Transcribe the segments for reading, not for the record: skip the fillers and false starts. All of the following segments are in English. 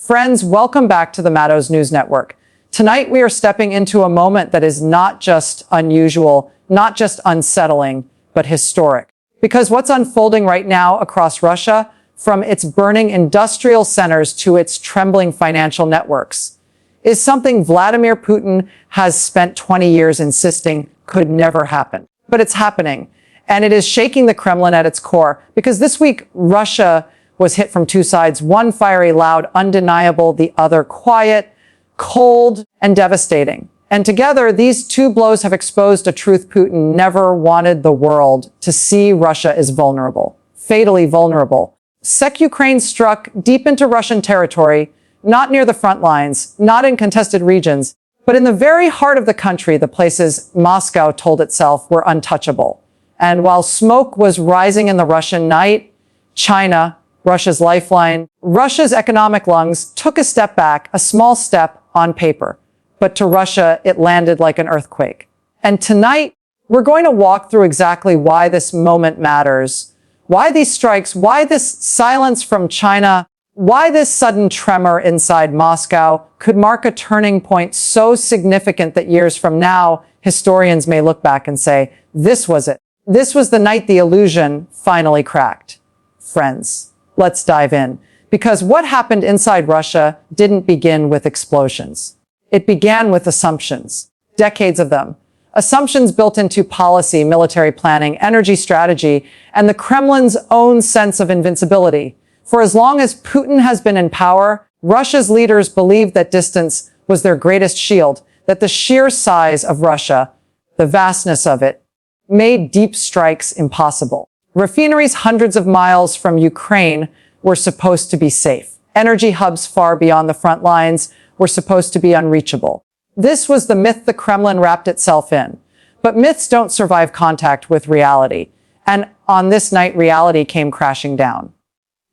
Friends, welcome back to the Matos News Network. Tonight, we are stepping into a moment that is not just unusual, not just unsettling, but historic. Because what's unfolding right now across Russia, from its burning industrial centers to its trembling financial networks, is something Vladimir Putin has spent 20 years insisting could never happen. But it's happening, and it is shaking the Kremlin at its core, because this week, Russia was hit from two sides, one fiery, loud, undeniable, the other quiet, cold, and devastating. And together, these two blows have exposed a truth Putin never wanted the world to see. Russia is vulnerable, fatally vulnerable. Ukraine struck deep into Russian territory, not near the front lines, not in contested regions, but in the very heart of the country, the places Moscow told itself were untouchable. And while smoke was rising in the Russian night, China, Russia's lifeline, Russia's economic lungs, took a step back, a small step on paper. But to Russia, it landed like an earthquake. And tonight, we're going to walk through exactly why this moment matters, why these strikes, why this silence from China, why this sudden tremor inside Moscow could mark a turning point so significant that years from now, historians may look back and say, this was it. This was the night the illusion finally cracked. Friends, let's dive in. Because what happened inside Russia didn't begin with explosions. It began with assumptions, decades of them. Assumptions built into policy, military planning, energy strategy, and the Kremlin's own sense of invincibility. For as long as Putin has been in power, Russia's leaders believed that distance was their greatest shield, that the sheer size of Russia, the vastness of it, made deep strikes impossible. Refineries hundreds of miles from Ukraine were supposed to be safe. Energy hubs far beyond the front lines were supposed to be unreachable. This was the myth the Kremlin wrapped itself in. But myths don't survive contact with reality. And on this night, reality came crashing down.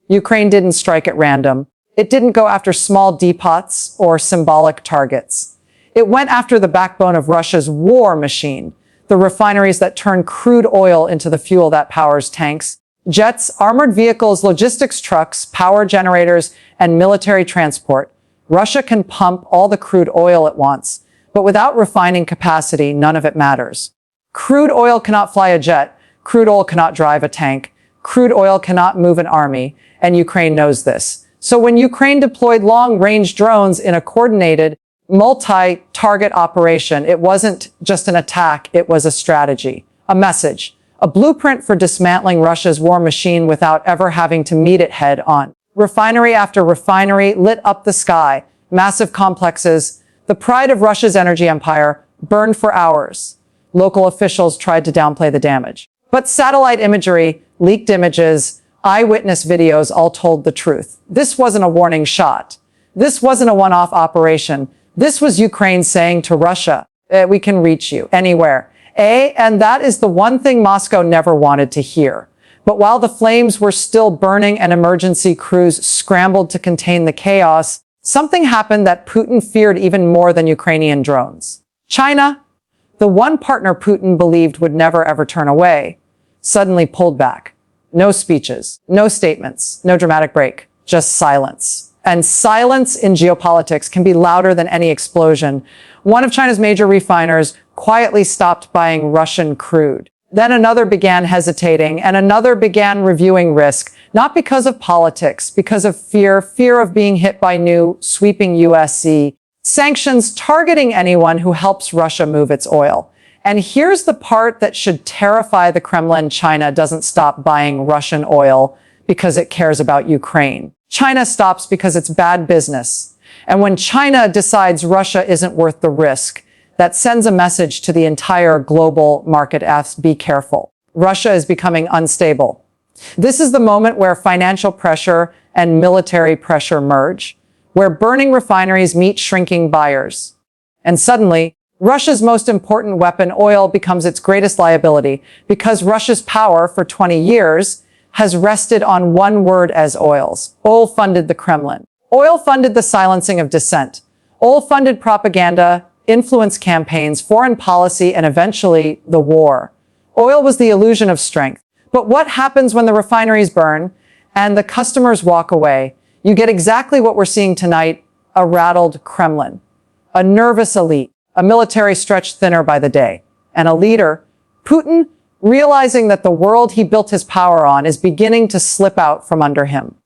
Ukraine didn't strike at random. It didn't go after small depots or symbolic targets. It went after the backbone of Russia's war machine, the refineries that turn crude oil into the fuel that powers tanks, jets, armored vehicles, logistics trucks, power generators, and military transport. Russia can pump all the crude oil it wants, but without refining capacity, none of it matters. Crude oil cannot fly a jet. Crude oil cannot drive a tank. Crude oil cannot move an army, and Ukraine knows this. So when Ukraine deployed long-range drones in a coordinated, multi-target operation, it wasn't just an attack, it was a strategy, a message, a blueprint for dismantling Russia's war machine without ever having to meet it head on. Refinery after refinery lit up the sky, massive complexes, the pride of Russia's energy empire, burned for hours. Local officials tried to downplay the damage. But satellite imagery, leaked images, eyewitness videos all told the truth. This wasn't a warning shot. This wasn't a one-off operation. This was Ukraine saying to Russia, we can reach you anywhere. And that is the one thing Moscow never wanted to hear. But while the flames were still burning and emergency crews scrambled to contain the chaos, something happened that Putin feared even more than Ukrainian drones. China, the one partner Putin believed would never ever turn away, suddenly pulled back. No speeches, no statements, no dramatic break, just silence. And silence in geopolitics can be louder than any explosion. One of China's major refiners quietly stopped buying Russian crude. Then another began hesitating, and another began reviewing risk, not because of politics, because of fear of being hit by new, sweeping U.S. sanctions targeting anyone who helps Russia move its oil. And here's the part that should terrify the Kremlin. China doesn't stop buying Russian oil because it cares about Ukraine. China stops because it's bad business. And when China decides Russia isn't worth the risk, that sends a message to the entire global market. Be careful. Russia is becoming unstable. This is the moment where financial pressure and military pressure merge, where burning refineries meet shrinking buyers. And suddenly, Russia's most important weapon, oil, becomes its greatest liability, because Russia's power for 20 years has rested on one word as oils. Oil funded the Kremlin. Oil funded the silencing of dissent. Oil funded propaganda, influence campaigns, foreign policy, and eventually the war. Oil was the illusion of strength. But what happens when the refineries burn and the customers walk away? You get exactly what we're seeing tonight, a rattled Kremlin, a nervous elite, a military stretched thinner by the day, and a leader, Putin, realizing that the world he built his power on is beginning to slip out from under him.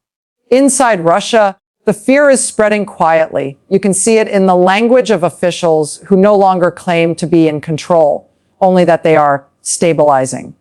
Inside Russia, the fear is spreading quietly. You can see it in the language of officials who no longer claim to be in control, only that they are stabilizing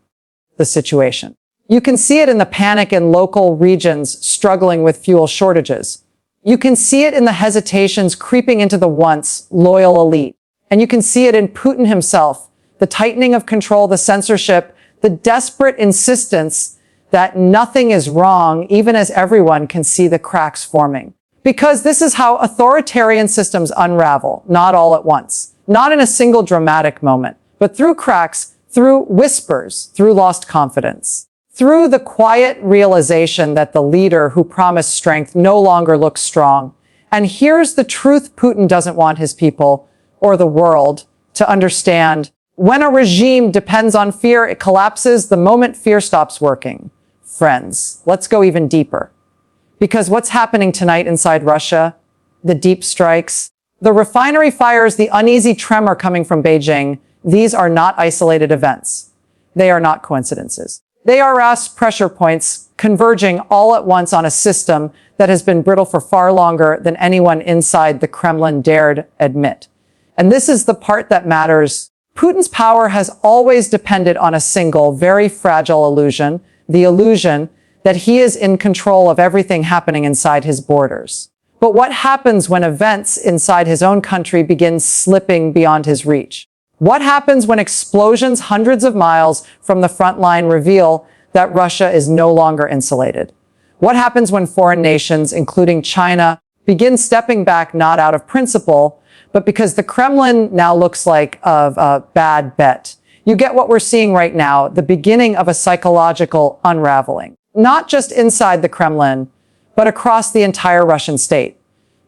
the situation. You can see it in the panic in local regions struggling with fuel shortages. You can see it in the hesitations creeping into the once loyal elite. And you can see it in Putin himself, the tightening of control, the censorship, the desperate insistence that nothing is wrong, even as everyone can see the cracks forming. Because this is how authoritarian systems unravel, not all at once, not in a single dramatic moment, but through cracks, through whispers, through lost confidence, through the quiet realization that the leader who promised strength no longer looks strong. And here's the truth Putin doesn't want his people or the world to understand. When a regime depends on fear, it collapses the moment fear stops working. Friends, let's go even deeper. Because what's happening tonight inside Russia, the deep strikes, the refinery fires, the uneasy tremor coming from Beijing, these are not isolated events. They are not coincidences. They are vast pressure points converging all at once on a system that has been brittle for far longer than anyone inside the Kremlin dared admit. And this is the part that matters. Putin's power has always depended on a single, very fragile illusion, the illusion that he is in control of everything happening inside his borders. But what happens when events inside his own country begin slipping beyond his reach? What happens when explosions hundreds of miles from the front line reveal that Russia is no longer insulated? What happens when foreign nations, including China, begin stepping back not out of principle, but because the Kremlin now looks like a bad bet? You get what we're seeing right now, the beginning of a psychological unraveling, not just inside the Kremlin, but across the entire Russian state.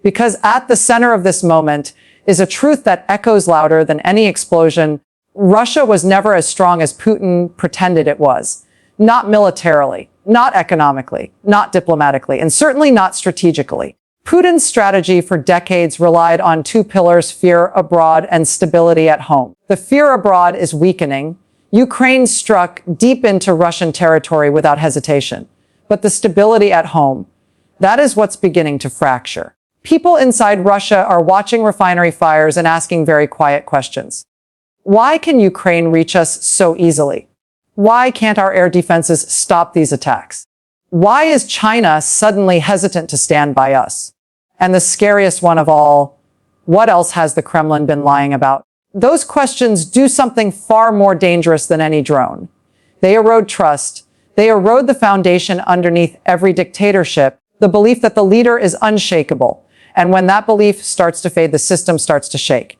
Because at the center of this moment is a truth that echoes louder than any explosion. Russia was never as strong as Putin pretended it was. Not militarily, not economically, not diplomatically, and certainly not strategically. Putin's strategy for decades relied on two pillars: fear abroad and stability at home. The fear abroad is weakening. Ukraine struck deep into Russian territory without hesitation. But the stability at home, that is what's beginning to fracture. People inside Russia are watching refinery fires and asking very quiet questions. Why can Ukraine reach us so easily? Why can't our air defenses stop these attacks? Why is China suddenly hesitant to stand by us? And the scariest one of all, what else has the Kremlin been lying about? Those questions do something far more dangerous than any drone. They erode trust. They erode the foundation underneath every dictatorship, the belief that the leader is unshakable. And when that belief starts to fade, the system starts to shake.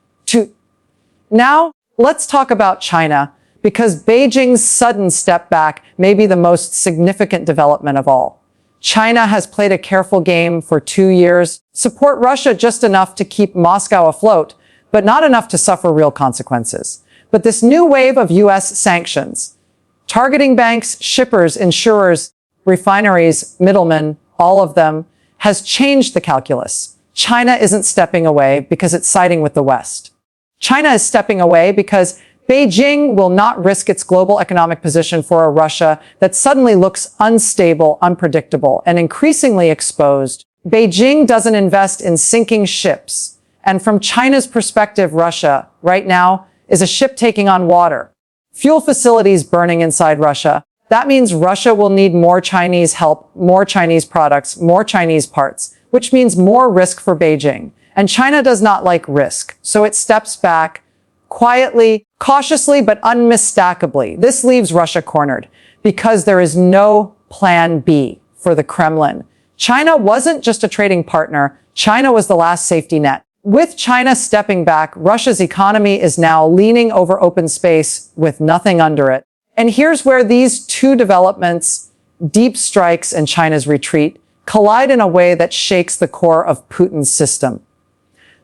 Now, let's talk about China, because Beijing's sudden step back may be the most significant development of all. China has played a careful game for 2 years, support Russia just enough to keep Moscow afloat, but not enough to suffer real consequences. But this new wave of U.S. sanctions, targeting banks, shippers, insurers, refineries, middlemen, all of them, has changed the calculus. China isn't stepping away because it's siding with the West. China is stepping away because Beijing will not risk its global economic position for a Russia that suddenly looks unstable, unpredictable, and increasingly exposed. Beijing doesn't invest in sinking ships. And from China's perspective, Russia, right now, is a ship taking on water. Fuel facilities burning inside Russia. That means Russia will need more Chinese help, more Chinese products, more Chinese parts, which means more risk for Beijing. And China does not like risk, so it steps back quietly, cautiously, but unmistakably. This leaves Russia cornered because there is no plan B for the Kremlin. China wasn't just a trading partner. China was the last safety net. With China stepping back, Russia's economy is now leaning over open space with nothing under it. And here's where these two developments, deep strikes and China's retreat, collide in a way that shakes the core of Putin's system.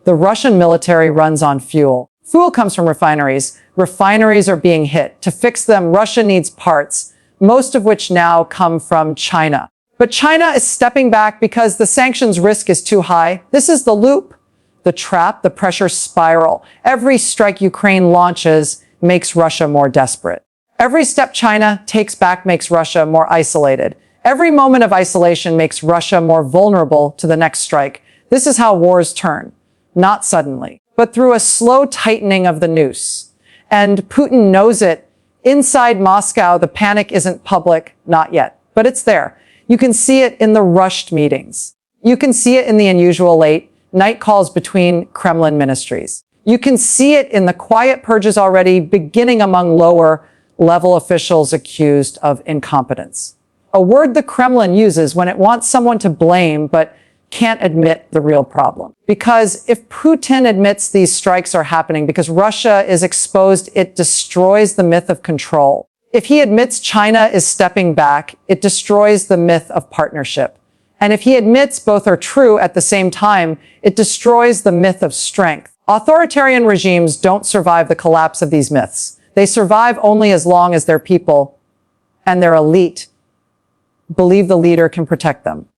The Russian military runs on fuel. Fuel comes from refineries. Refineries are being hit. To fix them, Russia needs parts, most of which now come from China. But China is stepping back because the sanctions risk is too high. This is the loop, the trap, the pressure spiral. Every strike Ukraine launches makes Russia more desperate. Every step China takes back makes Russia more isolated. Every moment of isolation makes Russia more vulnerable to the next strike. This is how wars turn, not suddenly, but through a slow tightening of the noose. And Putin knows it. Inside Moscow, the panic isn't public, not yet, but it's there. You can see it in the rushed meetings. You can see it in the unusual late night calls between Kremlin ministries. You can see it in the quiet purges already beginning among lower-level officials accused of incompetence. A word the Kremlin uses when it wants someone to blame but can't admit the real problem. Because if Putin admits these strikes are happening because Russia is exposed, it destroys the myth of control. If he admits China is stepping back, it destroys the myth of partnership. And if he admits both are true at the same time, it destroys the myth of strength. Authoritarian regimes don't survive the collapse of these myths. They survive only as long as their people and their elite believe the leader can protect them.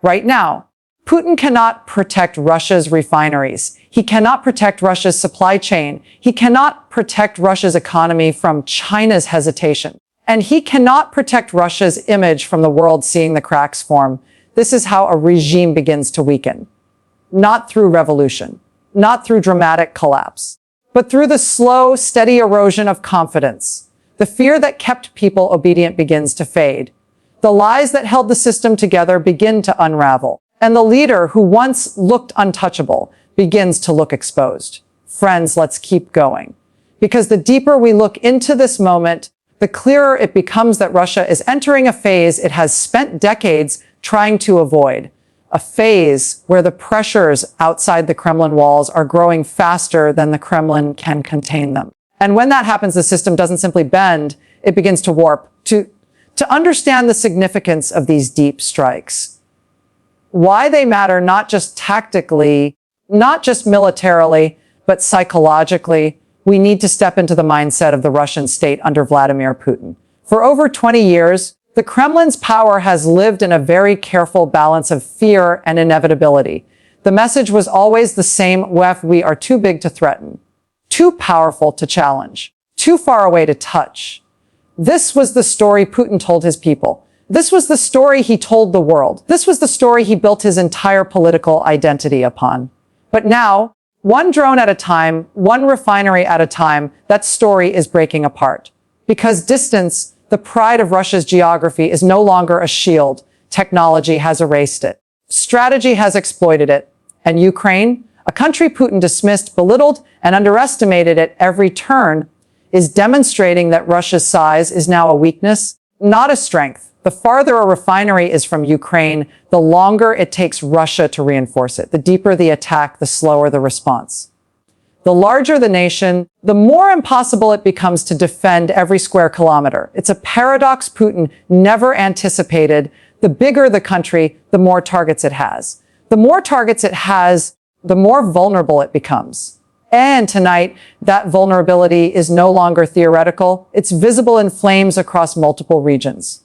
Right now, Putin cannot protect Russia's refineries. He cannot protect Russia's supply chain. He cannot protect Russia's economy from China's hesitation. And he cannot protect Russia's image from the world seeing the cracks form. This is how a regime begins to weaken. Not through revolution, not through dramatic collapse, but through the slow, steady erosion of confidence. The fear that kept people obedient begins to fade. The lies that held the system together begin to unravel. And the leader who once looked untouchable begins to look exposed. Friends, let's keep going. Because the deeper we look into this moment, the clearer it becomes that Russia is entering a phase it has spent decades trying to avoid. A phase where the pressures outside the Kremlin walls are growing faster than the Kremlin can contain them. And when that happens, the system doesn't simply bend, it begins to warp. To understand the significance of these deep strikes, why they matter not just tactically, not just militarily, but psychologically, we need to step into the mindset of the Russian state under Vladimir Putin. For over 20 years, the Kremlin's power has lived in a very careful balance of fear and inevitability. The message was always the same: we are too big to threaten, too powerful to challenge, too far away to touch. This was the story Putin told his people. This was the story he told the world. This was the story he built his entire political identity upon. But now, one drone at a time, one refinery at a time, that story is breaking apart. Because distance, the pride of Russia's geography, is no longer a shield. Technology has erased it. Strategy has exploited it. And Ukraine, a country Putin dismissed, belittled, and underestimated at every turn, is demonstrating that Russia's size is now a weakness, not a strength. The farther a refinery is from Ukraine, the longer it takes Russia to reinforce it. The deeper the attack, the slower the response. The larger the nation, the more impossible it becomes to defend every square kilometer. It's a paradox Putin never anticipated. The bigger the country, the more targets it has. The more targets it has, the more vulnerable it becomes. And tonight, that vulnerability is no longer theoretical. It's visible in flames across multiple regions.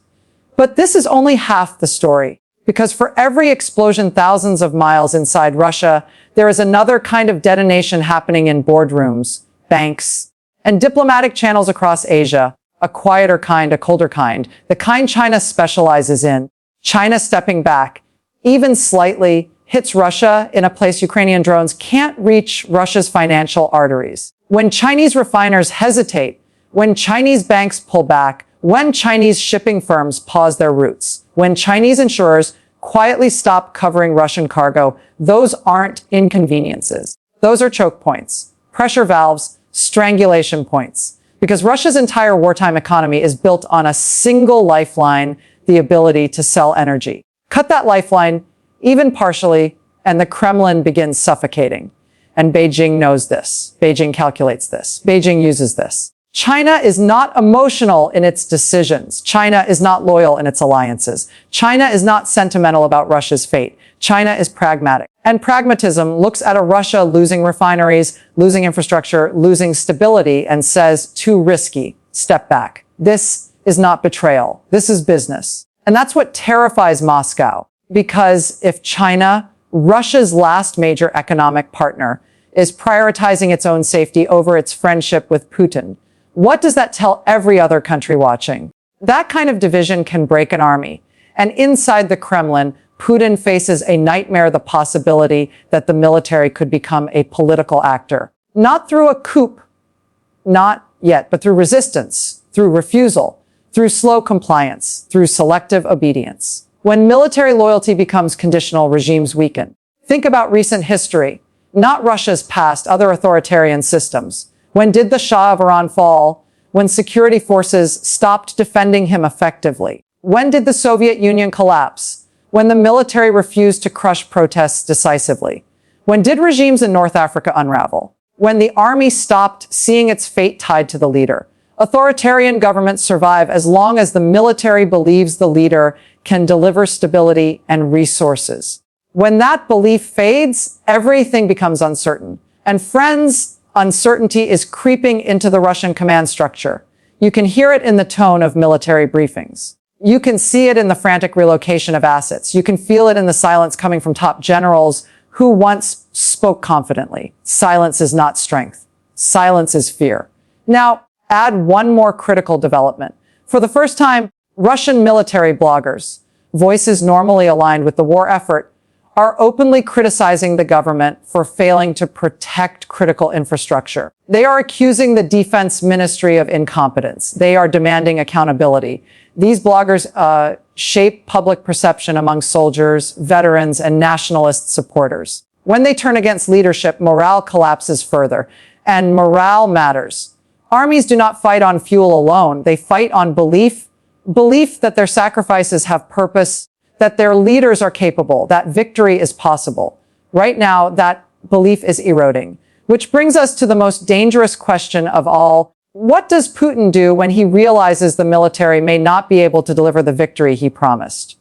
But this is only half the story, because for every explosion thousands of miles inside Russia, there is another kind of detonation happening in boardrooms, banks, and diplomatic channels across Asia. A quieter kind, a colder kind, the kind China specializes in. China stepping back, even slightly, hits Russia in a place Ukrainian drones can't reach Russia's financial arteries. When Chinese refiners hesitate, when Chinese banks pull back, when Chinese shipping firms pause their routes, when Chinese insurers quietly stop covering Russian cargo, those aren't inconveniences. Those are choke points, pressure valves, strangulation points. Because Russia's entire wartime economy is built on a single lifeline, the ability to sell energy. Cut that lifeline, even partially, and the Kremlin begins suffocating. And Beijing knows this. Beijing calculates this. Beijing uses this. China is not emotional in its decisions. China is not loyal in its alliances. China is not sentimental about Russia's fate. China is pragmatic. And pragmatism looks at a Russia losing refineries, losing infrastructure, losing stability, and says, too risky, step back. This is not betrayal. This is business. And that's what terrifies Moscow. Because if China, Russia's last major economic partner, is prioritizing its own safety over its friendship with Putin, what does that tell every other country watching? That kind of division can break an army. And inside the Kremlin, Putin faces a nightmare, the possibility that the military could become a political actor. Not through a coup, not yet, but through resistance, through refusal, through slow compliance, through selective obedience. When military loyalty becomes conditional, regimes weaken. Think about recent history, not Russia's past, other authoritarian systems. When did the Shah of Iran fall? When security forces stopped defending him effectively. When did the Soviet Union collapse? When the military refused to crush protests decisively. When did regimes in North Africa unravel? When the army stopped seeing its fate tied to the leader. Authoritarian governments survive as long as the military believes the leader can deliver stability and resources. When that belief fades, everything becomes uncertain. And friends, uncertainty is creeping into the Russian command structure. You can hear it in the tone of military briefings. You can see it in the frantic relocation of assets. You can feel it in the silence coming from top generals who once spoke confidently. Silence is not strength. Silence is fear. Now, add one more critical development. For the first time, Russian military bloggers, voices normally aligned with the war effort, are openly criticizing the government for failing to protect critical infrastructure. They are accusing the defense ministry of incompetence. They are demanding accountability. These bloggers shape public perception among soldiers, veterans, and nationalist supporters. When they turn against leadership, morale collapses further, and morale matters. Armies do not fight on fuel alone. They fight on belief that their sacrifices have purpose, that their leaders are capable, that victory is possible. Right now, that belief is eroding, which brings us to the most dangerous question of all. What does Putin do when he realizes the military may not be able to deliver the victory he promised?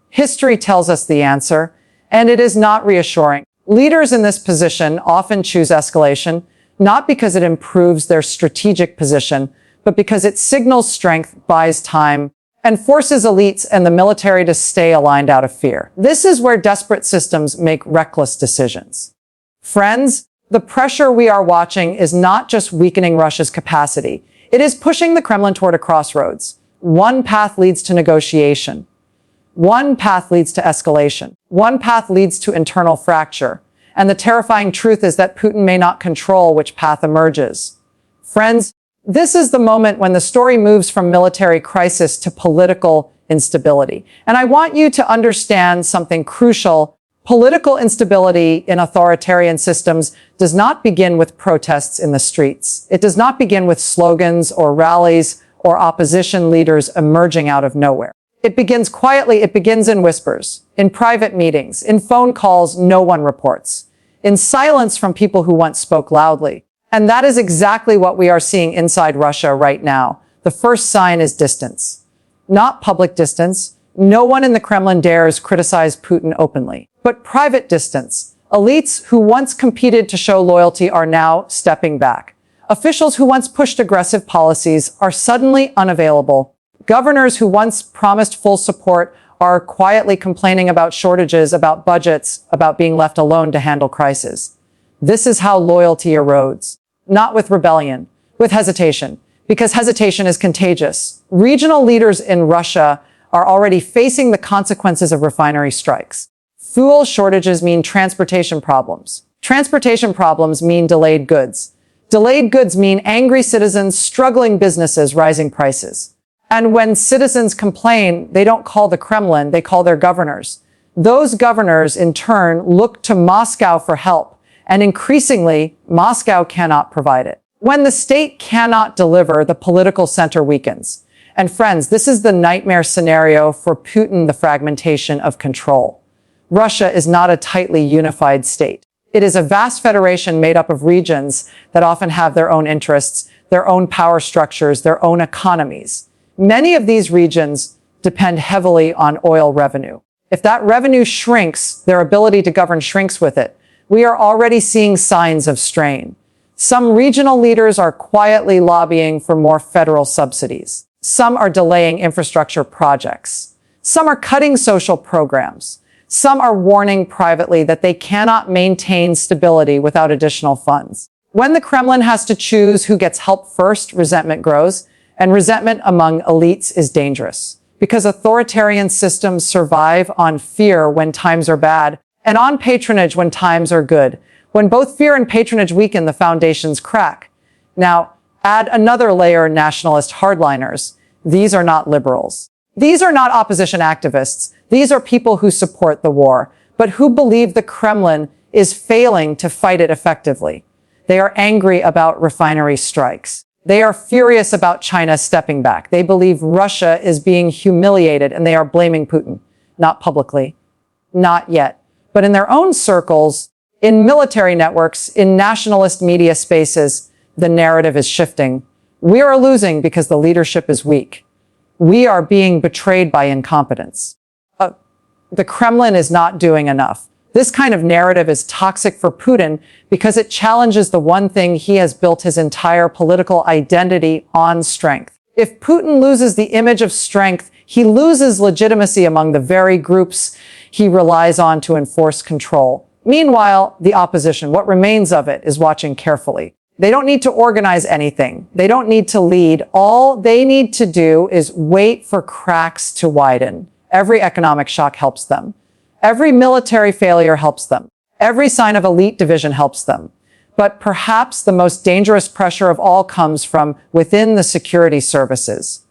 History tells us the answer, and it is not reassuring. Leaders in this position often choose escalation, not because it improves their strategic position, but because it signals strength, buys time, and forces elites and the military to stay aligned out of fear. This is where desperate systems make reckless decisions. Friends, the pressure we are watching is not just weakening Russia's capacity. It is pushing the Kremlin toward a crossroads. One path leads to negotiation. One path leads to escalation. One path leads to internal fracture. And the terrifying truth is that Putin may not control which path emerges. Friends, this is the moment when the story moves from military crisis to political instability. And I want you to understand something crucial. Political instability in authoritarian systems does not begin with protests in the streets. It does not begin with slogans or rallies or opposition leaders emerging out of nowhere. It begins quietly. It begins in whispers, in private meetings, in phone calls no one reports, in silence from people who once spoke loudly. And that is exactly what we are seeing inside Russia right now. The first sign is distance. Not public distance. No one in the Kremlin dares criticize Putin openly. But private distance. Elites who once competed to show loyalty are now stepping back. Officials who once pushed aggressive policies are suddenly unavailable. Governors who once promised full support are quietly complaining about shortages, about budgets, about being left alone to handle crises. This is how loyalty erodes. Not with rebellion, with hesitation, because hesitation is contagious. Regional leaders in Russia are already facing the consequences of refinery strikes. Fuel shortages mean transportation problems. Transportation problems mean delayed goods. Delayed goods mean angry citizens, struggling businesses, rising prices. And when citizens complain, they don't call the Kremlin, they call their governors. Those governors, in turn, look to Moscow for help. And increasingly, Moscow cannot provide it. When the state cannot deliver, the political center weakens. And friends, this is the nightmare scenario for Putin, the fragmentation of control. Russia is not a tightly unified state. It is a vast federation made up of regions that often have their own interests, their own power structures, their own economies. Many of these regions depend heavily on oil revenue. If that revenue shrinks, their ability to govern shrinks with it. We are already seeing signs of strain. Some regional leaders are quietly lobbying for more federal subsidies. Some are delaying infrastructure projects. Some are cutting social programs. Some are warning privately that they cannot maintain stability without additional funds. When the Kremlin has to choose who gets help first, resentment grows, and resentment among elites is dangerous. Because authoritarian systems survive on fear when times are bad, and on patronage when times are good. When both fear and patronage weaken, the foundations crack. Now, add another layer: nationalist hardliners. These are not liberals. These are not opposition activists. These are people who support the war, but who believe the Kremlin is failing to fight it effectively. They are angry about refinery strikes. They are furious about China stepping back. They believe Russia is being humiliated, and they are blaming Putin. Not publicly. Not yet. But in their own circles, in military networks, in nationalist media spaces, the narrative is shifting. We are losing because the leadership is weak. We are being betrayed by incompetence. The Kremlin is not doing enough. This kind of narrative is toxic for Putin because it challenges the one thing he has built his entire political identity on: strength. If Putin loses the image of strength, he loses legitimacy among the very groups he relies on to enforce control. Meanwhile, the opposition, what remains of it, is watching carefully. They don't need to organize anything. They don't need to lead. All they need to do is wait for cracks to widen. Every economic shock helps them. Every military failure helps them. Every sign of elite division helps them. But perhaps the most dangerous pressure of all comes from within the security services.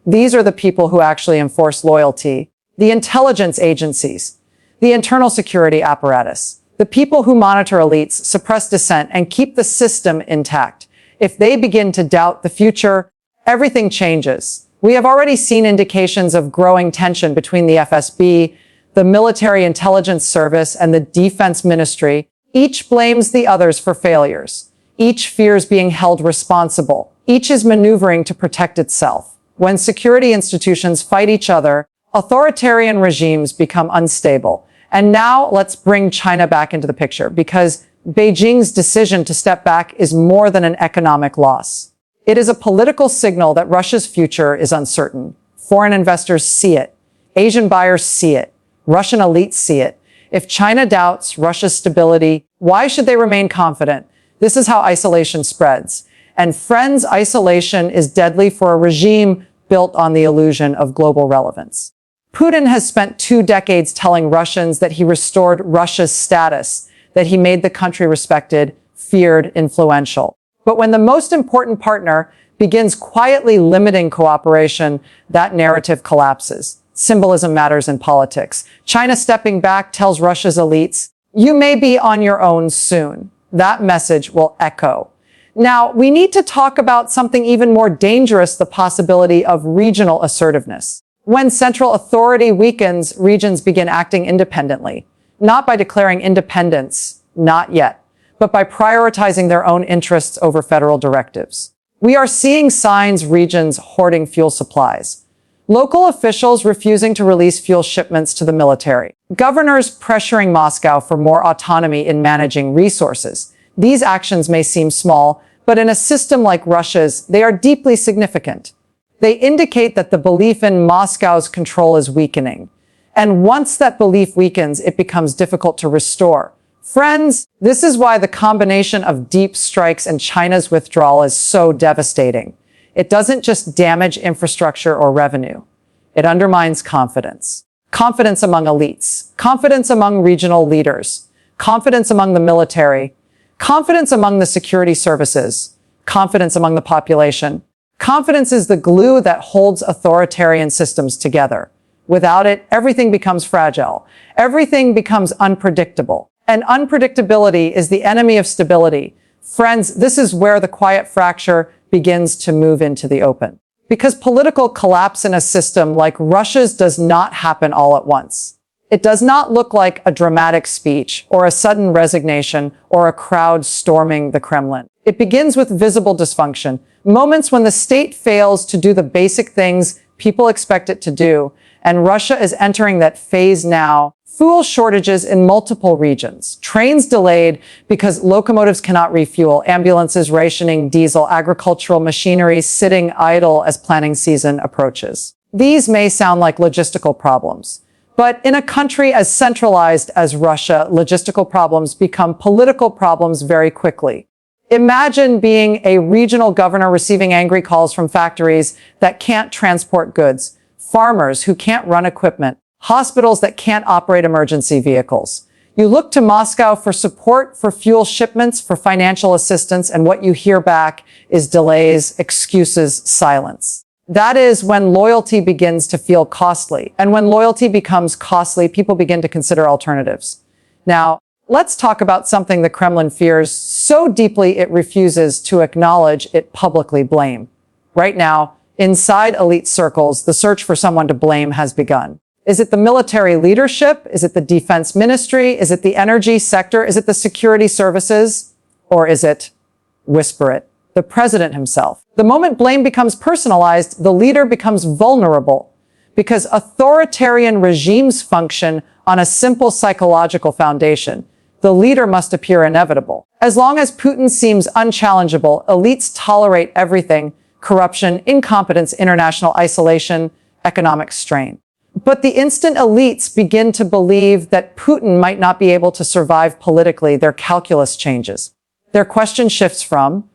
These are the people who actually enforce loyalty, the intelligence agencies, the internal security apparatus, the people who monitor elites, suppress dissent, and keep the system intact. If they begin to doubt the future, everything changes. We have already seen indications of growing tension between the FSB, the Military Intelligence Service, and the Defense Ministry. Each blames the others for failures. Each fears being held responsible. Each is maneuvering to protect itself. When security institutions fight each other, authoritarian regimes become unstable. And now let's bring China back into the picture, because Beijing's decision to step back is more than an economic loss. It is a political signal that Russia's future is uncertain. Foreign investors see it. Asian buyers see it. Russian elites see it. If China doubts Russia's stability, why should they remain confident? This is how isolation spreads. And friends, isolation is deadly for a regime built on the illusion of global relevance. Putin has spent 2 decades telling Russians that he restored Russia's status, that he made the country respected, feared, influential. But when the most important partner begins quietly limiting cooperation, that narrative collapses. Symbolism matters in politics. China stepping back tells Russia's elites, you may be on your own soon. That message will echo. Now, we need to talk about something even more dangerous: the possibility of regional assertiveness. When central authority weakens, regions begin acting independently, not by declaring independence, not yet, but by prioritizing their own interests over federal directives. We are seeing signs: regions hoarding fuel supplies, local officials refusing to release fuel shipments to the military, governors pressuring Moscow for more autonomy in managing resources. These actions may seem small, but in a system like Russia's, they are deeply significant. They indicate that the belief in Moscow's control is weakening. And once that belief weakens, it becomes difficult to restore. Friends, this is why the combination of deep strikes and China's withdrawal is so devastating. It doesn't just damage infrastructure or revenue. It undermines confidence. Confidence among elites, confidence among regional leaders, confidence among the military, confidence among the security services, confidence among the population. Confidence is the glue that holds authoritarian systems together. Without it, everything becomes fragile. Everything becomes unpredictable. And unpredictability is the enemy of stability. Friends, this is where the quiet fracture begins to move into the open. Because political collapse in a system like Russia's does not happen all at once. It does not look like a dramatic speech or a sudden resignation or a crowd storming the Kremlin. It begins with visible dysfunction, moments when the state fails to do the basic things people expect it to do, and Russia is entering that phase now. Fuel shortages in multiple regions, trains delayed because locomotives cannot refuel, ambulances rationing diesel, agricultural machinery sitting idle as planting season approaches. These may sound like logistical problems, but in a country as centralized as Russia, logistical problems become political problems very quickly. Imagine being a regional governor receiving angry calls from factories that can't transport goods, farmers who can't run equipment, hospitals that can't operate emergency vehicles. You look to Moscow for support, for fuel shipments, for financial assistance, and what you hear back is delays, excuses, silence. That is when loyalty begins to feel costly. And when loyalty becomes costly, people begin to consider alternatives. Now, let's talk about something the Kremlin fears so deeply it refuses to acknowledge it publicly blame. Right now, inside elite circles, the search for someone to blame has begun. Is it the military leadership? Is it the defense ministry? Is it the energy sector? Is it the security services? Or is it, whisper it, the president himself? The moment blame becomes personalized, the leader becomes vulnerable, because authoritarian regimes function on a simple psychological foundation. The leader must appear inevitable. As long as Putin seems unchallengeable, elites tolerate everything: corruption, incompetence, international isolation, economic strain. But the instant elites begin to believe that Putin might not be able to survive politically, their calculus changes. Their question shifts from,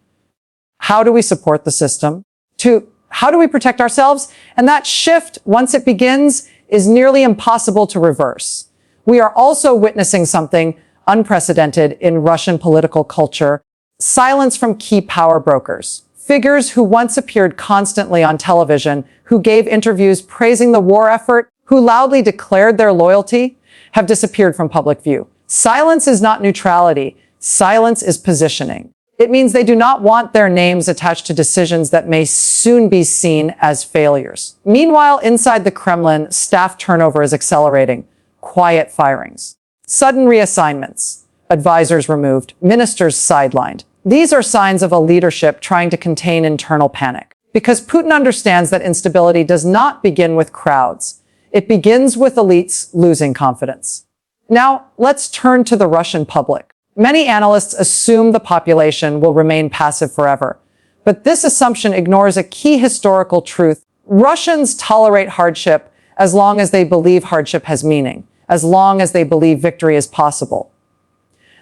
how do we support the system, to how do we protect ourselves? And that shift, once it begins, is nearly impossible to reverse. We are also witnessing something unprecedented in Russian political culture: silence from key power brokers. Figures who once appeared constantly on television, who gave interviews praising the war effort, who loudly declared their loyalty, have disappeared from public view. Silence is not neutrality. Silence is positioning. It means they do not want their names attached to decisions that may soon be seen as failures. Meanwhile, inside the Kremlin, staff turnover is accelerating. Quiet firings, sudden reassignments, advisors removed, ministers sidelined. These are signs of a leadership trying to contain internal panic. Because Putin understands that instability does not begin with crowds. It begins with elites losing confidence. Now, let's turn to the Russian public. Many analysts assume the population will remain passive forever. But this assumption ignores a key historical truth. Russians tolerate hardship as long as they believe hardship has meaning, as long as they believe victory is possible,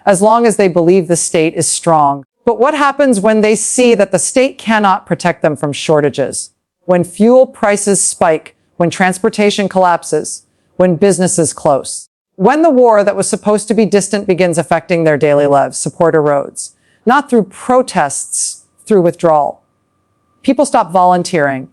as long as they believe the state is strong. But what happens when they see that the state cannot protect them from shortages? When fuel prices spike, when transportation collapses, when businesses close? When the war that was supposed to be distant begins affecting their daily lives, support erodes. Not through protests, through withdrawal. People stop volunteering,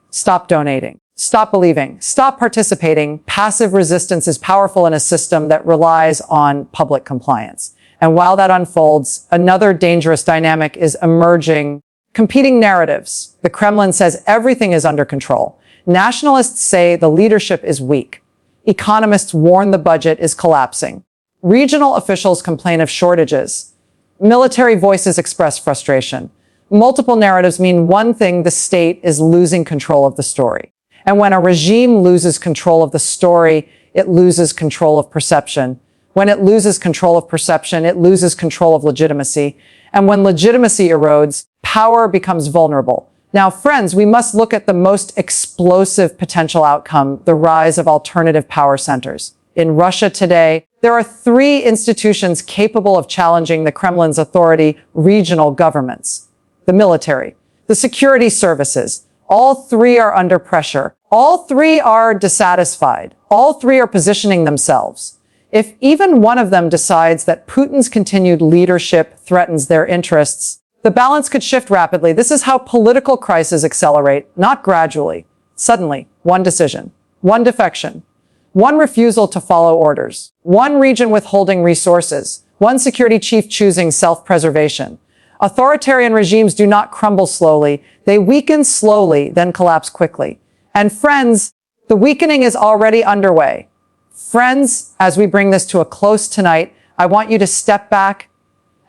stop donating, stop believing, stop participating. Passive resistance is powerful in a system that relies on public compliance. And while that unfolds, another dangerous dynamic is emerging. Competing narratives. The Kremlin says everything is under control. Nationalists say the leadership is weak. Economists warn the budget is collapsing. Regional officials complain of shortages. Military voices express frustration. Multiple narratives mean one thing: the state is losing control of the story. And when a regime loses control of the story, it loses control of perception. When it loses control of perception, it loses control of legitimacy. And when legitimacy erodes, power becomes vulnerable. Now, friends, we must look at the most explosive potential outcome: the rise of alternative power centers. In Russia today, there are 3 institutions capable of challenging the Kremlin's authority: regional governments, the military, the security services. All 3 are under pressure. All 3 are dissatisfied. All 3 are positioning themselves. If even one of them decides that Putin's continued leadership threatens their interests, the balance could shift rapidly. This is how political crises accelerate, not gradually. Suddenly, one decision, one defection, one refusal to follow orders, one region withholding resources, one security chief choosing self-preservation. Authoritarian regimes do not crumble slowly. They weaken slowly, then collapse quickly. And friends, the weakening is already underway. Friends, as we bring this to a close tonight, I want you to step back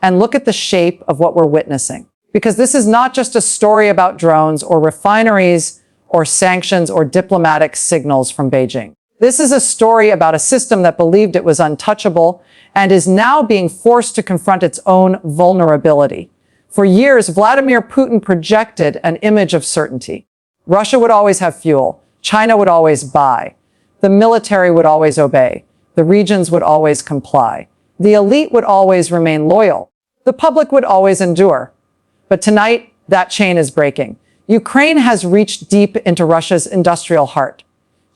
and look at the shape of what we're witnessing. Because this is not just a story about drones or refineries or sanctions or diplomatic signals from Beijing. This is a story about a system that believed it was untouchable and is now being forced to confront its own vulnerability. For years, Vladimir Putin projected an image of certainty. Russia would always have fuel. China would always buy. The military would always obey. The regions would always comply. The elite would always remain loyal. The public would always endure. But tonight, that chain is breaking. Ukraine has reached deep into Russia's industrial heart.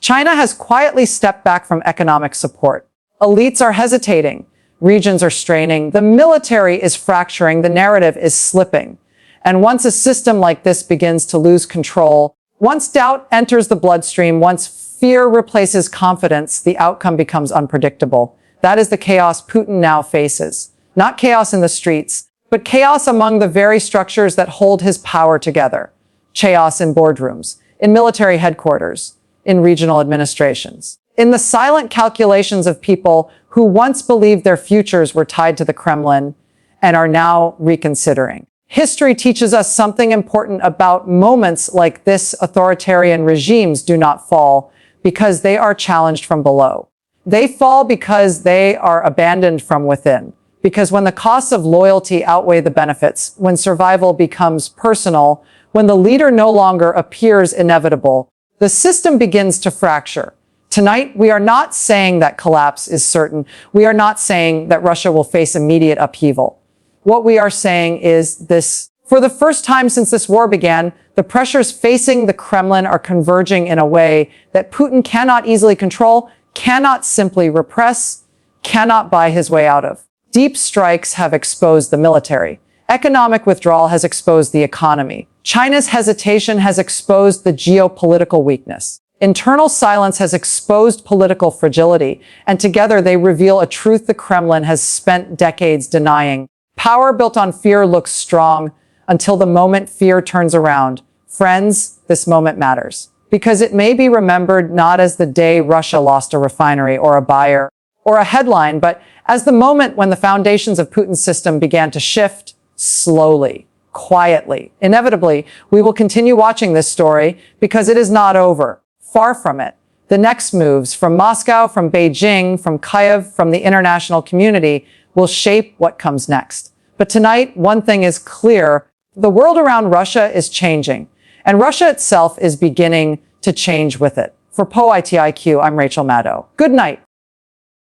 China has quietly stepped back from economic support. Elites are hesitating. Regions are straining. The military is fracturing. The narrative is slipping. And once a system like this begins to lose control, once doubt enters the bloodstream, once fear replaces confidence, the outcome becomes unpredictable. That is the chaos Putin now faces. Not chaos in the streets, but chaos among the very structures that hold his power together. Chaos in boardrooms, in military headquarters, in regional administrations, in the silent calculations of people who once believed their futures were tied to the Kremlin and are now reconsidering. History teaches us something important about moments like this. Authoritarian regimes do not fall because they are challenged from below. They fall because they are abandoned from within. Because when the costs of loyalty outweigh the benefits, when survival becomes personal, when the leader no longer appears inevitable, the system begins to fracture. Tonight, we are not saying that collapse is certain. We are not saying that Russia will face immediate upheaval. What we are saying is this: for the first time since this war began, the pressures facing the Kremlin are converging in a way that Putin cannot easily control, cannot simply repress, cannot buy his way out of. Deep strikes have exposed the military. Economic withdrawal has exposed the economy. China's hesitation has exposed the geopolitical weakness. Internal silence has exposed political fragility, and together they reveal a truth the Kremlin has spent decades denying. Power built on fear looks strong until the moment fear turns around. Friends, this moment matters, because it may be remembered not as the day Russia lost a refinery or a buyer or a headline, but as the moment when the foundations of Putin's system began to shift slowly, quietly. Inevitably, we will continue watching this story because it is not over. Far from it. The next moves from Moscow, from Beijing, from Kyiv, from the international community will shape what comes next. But tonight, one thing is clear. The world around Russia is changing, and Russia itself is beginning to change with it. For POITIQ, I'm Rachel Maddow. Good night.